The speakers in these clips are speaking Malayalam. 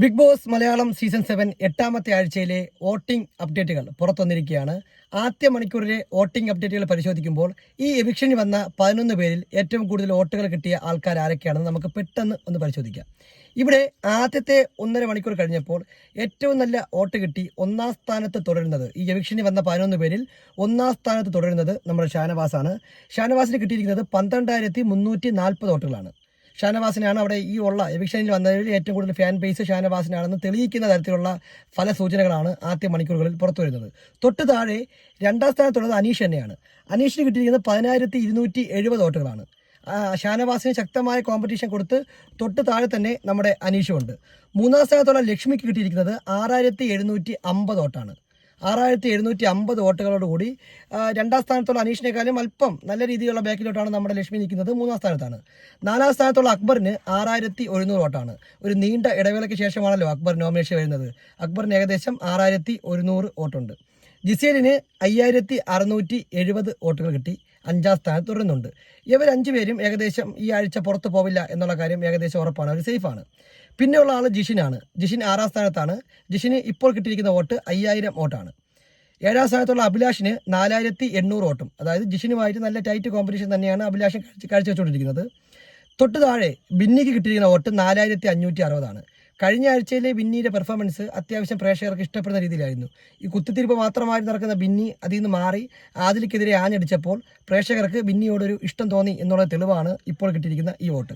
ബിഗ് ബോസ് മലയാളം സീസൺ 7 എട്ടാമത്തെ ആഴ്ചയിലെ വോട്ടിംഗ് അപ്ഡേറ്റുകൾ പുറത്തുവന്നിരിക്കുകയാണ്. ആദ്യ മണിക്കൂറിലെ വോട്ടിംഗ് അപ്ഡേറ്റുകൾ പരിശോധിക്കുമ്പോൾ ഈ എവിക്ഷന് വന്ന 11 പേരിൽ ഏറ്റവും കൂടുതൽ വോട്ടുകൾ കിട്ടിയ ആൾക്കാർ ആരൊക്കെയാണെന്ന് നമുക്ക് പെട്ടെന്ന് ഒന്ന് പരിശോധിക്കാം. ഇവിടെ ആദ്യത്തെ 1.5 മണിക്കൂർ കഴിഞ്ഞപ്പോൾ ഏറ്റവും നല്ല വോട്ട് കിട്ടി ഒന്നാം സ്ഥാനത്ത് തുടരുന്നത്, ഈ എവിക്ഷന് വന്ന 11 പേരിൽ ഒന്നാം സ്ഥാനത്ത് തുടരുന്നത് നമ്മുടെ ഷാനവാസാണ്. ഷാനവാസിന് കിട്ടിയിരിക്കുന്നത് 12,340 വോട്ടുകളാണ്. ഷാനവാസിനാണ് അവിടെ ഈ ഉള്ള എവിക്ഷനിൽ വന്നതിൽ ഏറ്റവും കൂടുതൽ ഫാൻ ബേസ് ഷാനവാസിനാണെന്ന് തെളിയിക്കുന്ന തരത്തിലുള്ള പല സൂചനകളാണ് ആദ്യ മണിക്കൂറുകളിൽ പുറത്തു വരുന്നത്. തൊട്ട് താഴെ രണ്ടാം സ്ഥാനത്തുള്ളത് അനീഷ് തന്നെയാണ്. അനീഷിന് കിട്ടിയിരിക്കുന്നത് 10,270 വോട്ടുകളാണ്. ഷാനവാസിന് ശക്തമായ കോമ്പറ്റീഷൻ കൊടുത്ത് തൊട്ട് താഴെ തന്നെ നമ്മുടെ അനീഷുമുണ്ട്. മൂന്നാം സ്ഥാനത്തുള്ള ലക്ഷ്മിക്ക് കിട്ടിയിരിക്കുന്നത് 6,750 വോട്ടാണ്. 6,750 വോട്ടുകളോടുകൂടി രണ്ടാം സ്ഥാനത്തുള്ള അനീഷിനേക്കാളും അല്പം നല്ല രീതിയിലുള്ള ബാക്കിലോട്ടാണ് നമ്മുടെ ലക്ഷ്മി നിൽക്കുന്നത്. മൂന്നാം സ്ഥാനത്താണ്. നാലാം സ്ഥാനത്തുള്ള അക്ബറിന് 6,100 വോട്ടാണ്. ഒരു നീണ്ട ഇടവേളയ്ക്ക് ശേഷമാണല്ലോ അക്ബർ നോമിനേഷൻ വരുന്നത്. അക്ബറിന് ഏകദേശം 6,100 വോട്ടുണ്ട്. ജിസേലിന് 5,670 വോട്ടുകൾ കിട്ടി. അഞ്ചാം സ്ഥാനത്ത് തുടരുന്നുണ്ട്. ഇവർ 5 പേരും ഏകദേശം ഈ ആഴ്ച പുറത്തു പോവില്ല എന്നുള്ള കാര്യം ഏകദേശം ഉറപ്പാണ്, അവർ സേഫാണ്. പിന്നെയുള്ള ആൾ ജിഷിനാണ്. ജിഷിൻ 6ാം സ്ഥാനത്താണ്. ജിഷിന് ഇപ്പോൾ കിട്ടിയിരിക്കുന്ന വോട്ട് 5,000 വോട്ടാണ്. 7ാം സ്ഥാനത്തുള്ള അഭിലാഷിന് 4,800 വോട്ടും. അതായത് ജിഷിനുമായിട്ട് നല്ല ടൈറ്റ് കോമ്പറ്റീഷൻ തന്നെയാണ് അഭിലാഷൻ കാഴ്ചവെച്ചുകൊണ്ടിരിക്കുന്നത്. തൊട്ട് താഴെ ബിന്നിക്ക് കിട്ടിയിരിക്കുന്ന വോട്ട് 4,560 കഴിഞ്ഞ ആഴ്ചയിലെ ബിന്നിയുടെ പെർഫോമൻസ് അത്യാവശ്യം പ്രേക്ഷകർക്ക് ഇഷ്ടപ്പെടുന്ന രീതിയിലായിരുന്നു. ഈ കുത്തിത്തിരിപ്പ് മാത്രമായി നടക്കുന്ന ബിന്നി അതിൽ നിന്ന് മാറി ആദിലിക്കെതിരെ ആഞ്ഞടിച്ചപ്പോൾ പ്രേക്ഷകർക്ക് ബിന്നിയോടൊരു ഇഷ്ടം തോന്നി എന്നുള്ള തെളിവാണ് ഇപ്പോൾ കിട്ടിയിരിക്കുന്ന ഈ വോട്ട്.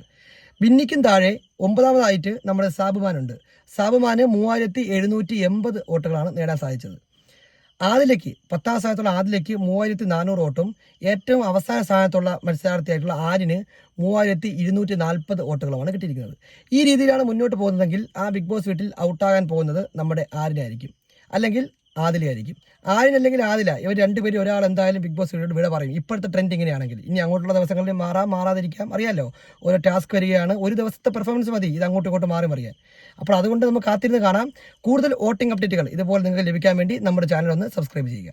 ബിന്നിക്കും താഴെ 9ാമതായിട്ട് നമ്മുടെ സാബുമാനുണ്ട്. സാബുമാന് 3,780 വോട്ടുകളാണ് നേടാൻ സാധിച്ചത്. ആദിലയ്ക്ക് 10ാം സ്ഥാനത്തുള്ള ആദിലയ്ക്ക് 3,400 വോട്ടും ഏറ്റവും അവസാന സ്ഥാനത്തുള്ള മത്സരാർത്ഥിയായിട്ടുള്ള ആര്യന് 3,240 വോട്ടുകളുമാണ് കിട്ടിയിരിക്കുന്നത്. ഈ രീതിയിലാണ് മുന്നോട്ട് പോകുന്നതെങ്കിൽ ആ ബിഗ് ബോസ് വീട്ടിൽ ഔട്ടാകാൻ പോകുന്നത് നമ്മുടെ ആര്യനായിരിക്കും, അല്ലെങ്കിൽ ആദിലയായിരിക്കും. ആര്യൻ അല്ലെങ്കിൽ ആദില, ഇവർ രണ്ടുപേരും ഒരാൾ എന്തായാലും ബിഗ് ബോസ് വീട്ടിൽ വിട പറയും. ഇപ്പോഴത്തെ ട്രെൻഡ് ഇങ്ങനെയാണെങ്കിൽ ഇനി അങ്ങോട്ടുള്ള ദിവസങ്ങളിൽ മാറാതിരിക്കാം, അറിയാമല്ലോ. ഓരോ ടാസ്ക് വരികയാണ്, ഒരു ദിവസത്തെ പെർഫോമൻസ് മതി ഇത് അങ്ങോട്ടും ഇങ്ങോട്ടും മാറിയാൻ. അപ്പോൾ അതുകൊണ്ട് നമുക്ക് കാത്തിരുന്ന് കാണാം. കൂടുതൽ വോട്ടിംഗ് അപ്ഡേറ്റുകൾ ഇതുപോലെ നിങ്ങൾക്ക് ലഭിക്കാൻ വേണ്ടി നമ്മുടെ ചാനൽ ഒന്ന് സബ്സ്ക്രൈബ് ചെയ്യുക.